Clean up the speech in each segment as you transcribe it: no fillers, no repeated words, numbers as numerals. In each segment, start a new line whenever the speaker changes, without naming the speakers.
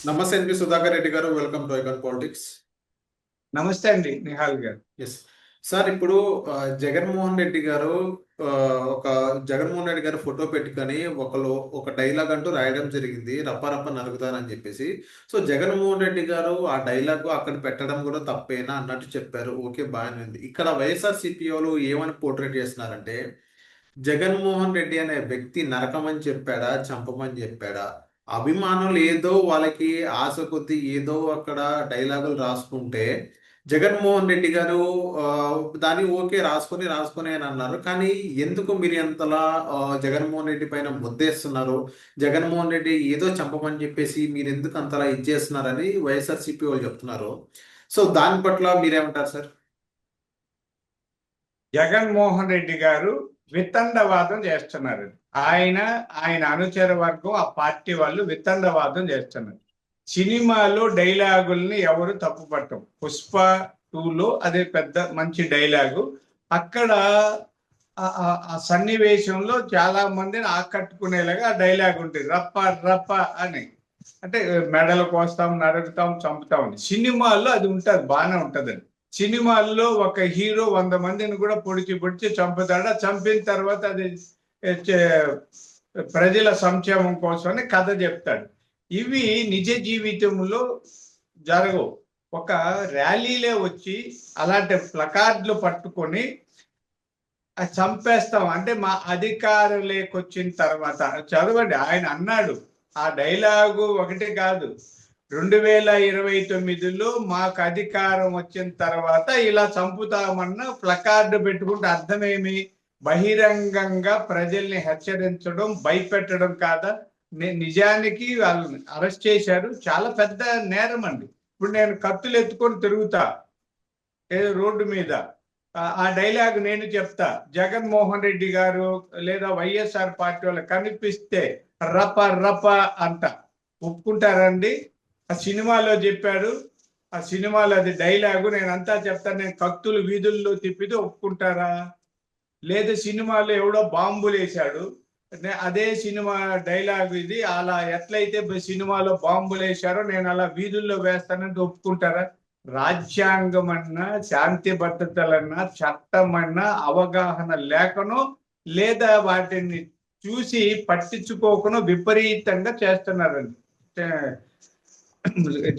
నమస్తే ఎన్పి సుధాకర్ రెడ్డి గారు. Welcome to icon politics.
నమస్తే అండి నిహాల్ గారు.
ఎస్ సార్, ఇప్పుడు జగన్మోహన్ రెడ్డి గారు ఒక జగన్మోహన్ రెడ్డి గారు ఫోటో పెట్టుకొని ఒక డైలాగ్ అంటూ రాయడం జరిగింది, రప్ప రప్ప నరుగుతానని చెప్పేసి. సో జగన్మోహన్ రెడ్డి గారు ఆ డైలాగ్ అక్కడ పెట్టడం కూడా తప్పేనా అన్నట్టు చెప్పారు. ఓకే, బాగానే ఉంది. ఇక్కడ వైఎస్ఆర్ సిపి వాళ్ళు ఏమని పోర్ట్రేట్ చేస్తున్నారంటే, జగన్మోహన్ రెడ్డి అనే వ్యక్తి నరకమని చెప్పాడా, చంపమని చెప్పాడా? అభిమానులు ఏదో వాళ్ళకి ఆశ కొద్దీ ఏదో అక్కడ డైలాగులు రాసుకుంటే జగన్మోహన్ రెడ్డి గారు ఆ, దాన్ని ఓకే రాసుకొని అని అన్నారు. కానీ ఎందుకు మీరు ఎంతలా జగన్మోహన్ రెడ్డి పైన ముద్దేస్తున్నారు? జగన్మోహన్ రెడ్డి ఏదో చంపమని చెప్పేసి మీరు ఎందుకు అంతలా ఇచ్చేస్తున్నారని వైఎస్ఆర్సీపీ వాళ్ళు చెప్తున్నారు. సో దాని పట్ల మీరేమంటారు సార్?
జగన్మోహన్ రెడ్డి గారు వితండవాదం చేస్తున్నారు. ఆయన అనుచర వర్గం, ఆ పార్టీ వాళ్ళు వితండవాదం చేస్తున్నారు. సినిమాలో డైలాగుల్ని ఎవరు తప్పు పట్టం. పుష్ప 2లో అదే పెద్ద మంచి డైలాగు. అక్కడ ఆ సన్నివేశంలో చాలా మందిని ఆకట్టుకునేలాగా ఆ డైలాగ్ ఉంటుంది, రప్ప రప్ప అని. అంటే మెడలు కోస్తాం, నరుకుతాం, చంపుతాం అని. సినిమాల్లో అది ఉంటుంది, బాగానే ఉంటుందండి. సినిమాల్లో ఒక హీరో 100 మందిని కూడా పొడిచి చంపుతాడు. చంపిన తర్వాత అది ప్రజల సంక్షేమం కోసమని కథ చెప్తాడు. ఇవి నిజ జీవితంలో జరగవు. ఒక ర్యాలీలే వచ్చి అలాంటి ప్లకార్డులు పట్టుకొని చంపేస్తాం అంటే మా అధికారులకు వచ్చిన తర్వాత చదవండి. ఆయన అన్నాడు, ఆ డైలాగు ఒకటి కాదు, 2029లో మాకు అధికారం వచ్చిన తర్వాత ఇలా చంపుతామన్న ప్లకార్డు పెట్టుకుంటే అర్థమేమి? బహిరంగంగా ప్రజల్ని హెచ్చరించడం, భయపెట్టడం కాదా? నిజానికి వాళ్ళని అరెస్ట్ చేశారు, చాలా పెద్ద నేరం అండి. ఇప్పుడు నేను కత్తులు ఎత్తుకొని తిరుగుతా ఏదో రోడ్డు మీద, ఆ డైలాగ్ నేను చెప్తా, జగన్మోహన్ రెడ్డి గారు లేదా వైఎస్ఆర్ పార్టీ వాళ్ళు కనిపిస్తే రప రప అంట, ఒప్పుకుంటారండి? ఆ సినిమాలో చెప్పాడు, ఆ సినిమాలో అది డైలాగు, నేనంతా చెప్తాను, నేను కత్తులు వీధుల్లో తిప్పితే ఒప్పుకుంటారా? లేదు సినిమాలో ఎవడో బాంబులు వేశాడు, అదే సినిమా డైలాగ్ ఇది, అలా ఎట్లయితే సినిమాలో బాంబులు వేశారో నేను అలా వీధుల్లో వేస్తానంటే ఒప్పుకుంటారా? రాజ్యాంగం అన్నా, శాంతి భద్రతలన్నా, చట్టం అన్నా అవగాహన లేకనో లేదా వాటిని చూసి పట్టించుకోకనో విపరీతంగా చేస్తున్నారండి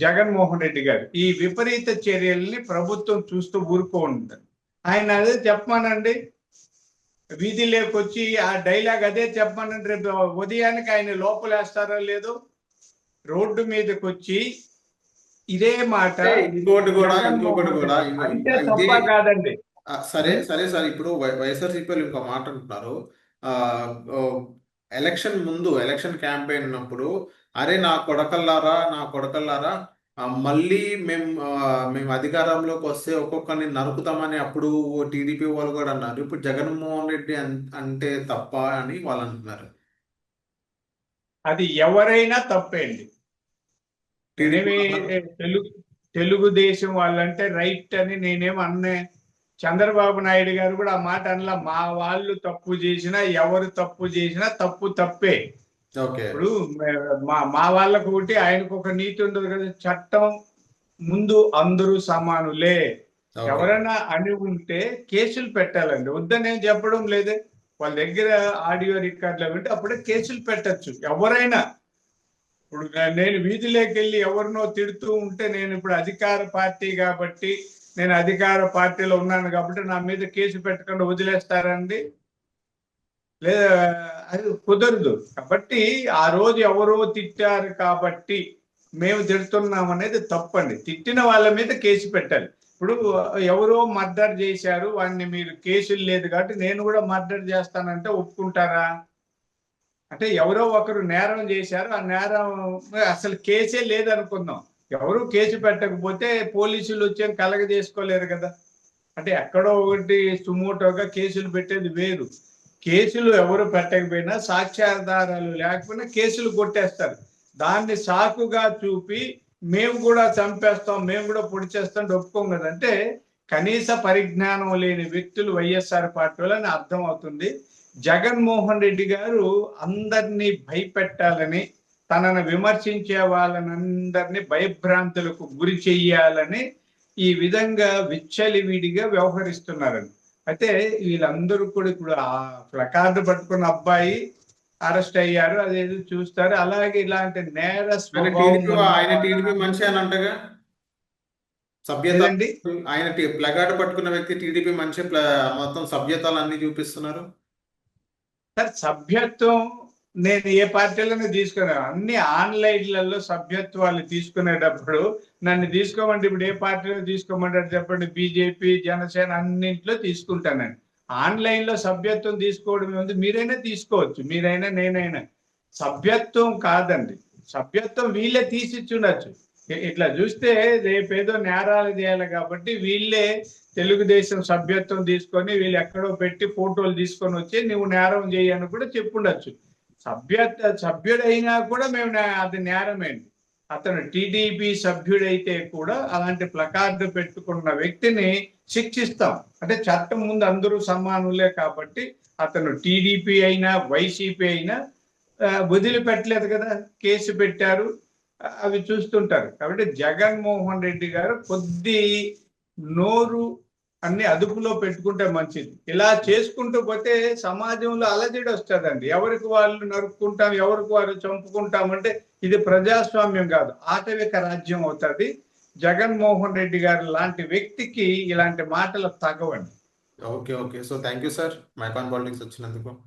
జగన్మోహన్ రెడ్డి గారు. ఈ విపరీత చర్యల్ని ప్రభుత్వం చూస్తూ ఊరుకో ఉంటుంది. ఆయన అదే చెప్పమానండి, వీధి లేకొచ్చి ఆ డైలాగ్ అదే చెప్పమనండి, రేపు ఉదయానికి ఆయన లోపలేస్తారో లేదో, రోడ్డు మీదకి వచ్చి ఇదే మాట
ఇంకోటి కూడా
అంటే తప్ప కాదండి.
సరే సరే సార్, ఇప్పుడు వైఎస్ఆర్సీపీ ఇంకో మాట అంటున్నారు. ఎలక్షన్ క్యాంపెయిన్ ఉన్నప్పుడు, అరే నా కొడకల్లారా, మళ్ళీ మేము అధికారంలోకి వస్తే ఒక్కొక్కరిని నరుకుతామని అప్పుడు టీడీపీ వాళ్ళు కూడా అన్నారు. ఇప్పుడు జగన్మోహన్ రెడ్డి అంటే తప్ప అని వాళ్ళు అంటున్నారు.
అది ఎవరైనా తప్పేండి. తెలుగుదేశం వాళ్ళంటే రైట్ అని నేనేం అన్నే. చంద్రబాబు నాయుడు గారు కూడా ఆ మాట అనలా. మా వాళ్ళు తప్పు చేసినా, ఎవరు తప్పు చేసినా తప్పే. ఇప్పుడు మా వాళ్ళకు ఒకటి, ఆయనకు ఒక నీతి ఉండదు కదా, చట్టం ముందు అందరూ సమానులే. ఎవరైనా అని ఉంటే కేసులు పెట్టాలండి. వద్దనేం చెప్పడం లేదే. వాళ్ళ దగ్గర ఆడియో రికార్డులు ఉంటే అప్పుడే కేసులు పెట్టచ్చు ఎవరైనా. ఇప్పుడు నేను వీధిలోకి వెళ్ళి ఎవరినో తిడుతూ ఉంటే, నేను ఇప్పుడు అధికార పార్టీ కాబట్టి, నేను అధికార పార్టీలో ఉన్నాను కాబట్టి నా మీద కేసు పెట్టకుండా వదిలేస్తారండి? లేదా, అది కుదరదు. కాబట్టి ఆ రోజు ఎవరో తిట్టారు కాబట్టి మేము తిడుతున్నాం అనేది తప్పండి. తిట్టిన వాళ్ళ మీద కేసు పెట్టాలి. ఇప్పుడు ఎవరో మర్డర్ చేశారు, వాడిని మీరు కేసులు లేదు కాబట్టి నేను కూడా మర్డర్ చేస్తానంటే ఒప్పుకుంటారా? అంటే ఎవరో ఒకరు నేరం చేశారు, ఆ నేరం అసలు కేసే లేదనుకుందాం, ఎవరు కేసు పెట్టకపోతే పోలీసులు వచ్చి కలగజేసుకోలేరు కదా. అంటే ఎక్కడో ఒకటి సుమోటోగా కేసులు పెట్టేది వేరు. కేసులు ఎవరు పెట్టకపోయినా, సాక్ష్యాధారాలు లేకపోయినా కేసులు కొట్టేస్తారు. దాన్ని సాకుగా చూపి మేము కూడా చంపేస్తాం, మేము కూడా పొడి చేస్తాం ఒప్పుకోం కదా. అంటే కనీస పరిజ్ఞానం లేని వ్యక్తులు వైఎస్ఆర్ పార్టీ వాళ్ళని అర్థం అవుతుంది. జగన్మోహన్ రెడ్డి గారు అందరినీ భయపెట్టాలని, తనను విమర్శించే వాళ్ళనందరినీ భయభ్రాంతులకు గురి చెయ్యాలని ఈ విధంగా విచ్చలివిడిగా వ్యవహరిస్తున్నారండి. అయితే వీళ్ళందరూ కూడా ఇప్పుడు ఆ ప్లకార్డు పట్టుకున్న అబ్బాయి అరెస్ట్ అయ్యారు, అదేదో చూస్తారు. అలాగే ఇలాంటి నేర స్వభావం ఉన్న
ఆయన టీడీపీ
వాళ్ళ
మనిషి అని అంటగా సభ్యత.
లేదండి.
ఆయన ప్లగార్డ్ పట్టుకున్న వ్యక్తి టీడీపీ మనిషి, మొత్తం సభ్యతలు అన్ని చూపిస్తున్నారు.
సార్ సభ్యత్వం నేను ఏ పార్టీలోనే తీసుకున్నాను. అన్ని ఆన్లైన్లలో సభ్యత్వాలు తీసుకునేటప్పుడు నన్ను తీసుకోమంటే ఇప్పుడు ఏ పార్టీలో తీసుకోమంటారు చెప్పండి? బీజేపీ, జనసేన అన్నింటిలో తీసుకుంటానండి. ఆన్లైన్ లో సభ్యత్వం తీసుకోవడం ఉంది, మీరైనా తీసుకోవచ్చు, మీరైనా నేనైనా. సభ్యత్వం కాదండి, సభ్యత్వం వీళ్ళే తీసిచ్చుండొచ్చు. ఇట్లా చూస్తే రేపేదో నేరాలు చేయాలి కాబట్టి వీళ్ళే తెలుగుదేశం సభ్యత్వం తీసుకొని వీళ్ళు ఎక్కడో పెట్టి ఫోటోలు తీసుకొని వచ్చి నువ్వు నేరం చేయని కూడా చెప్పుండొచ్చు. సభ్యుడైనా కూడా మేము అది నేరమేంటి. అతను టీడీపీ సభ్యుడైతే కూడా అలాంటి ప్లకార్డు పెట్టుకున్న వ్యక్తిని శిక్షిస్తాం. అంటే చట్టం ముందు అందరూ సమానులే కాబట్టి అతను టీడీపీ అయినా వైసీపీ అయినా వదిలిపెట్టలేదు కదా, కేసు పెట్టారు, అవి చూస్తుంటారు. కాబట్టి జగన్మోహన్ రెడ్డి గారు కొద్ది నోరు అన్ని అదుపులో పెట్టుకుంటే మంచిది. ఇలా చేసుకుంటూ పోతే సమాజంలో అలజడి వస్తుందండి. ఎవరికి వాళ్ళు నరుక్కుంటాం, ఎవరికి వారు చంపుకుంటామంటే ఇది ప్రజాస్వామ్యం కాదు, ఆటవిక రాజ్యం అవుతుంది. జగన్మోహన్ రెడ్డి గారు లాంటి వ్యక్తికి ఇలాంటి మాటలు తగవండి.
Okay, okay. So thank you sir, మైకాన్ పాలిటిక్స్ వచ్చినందుకు.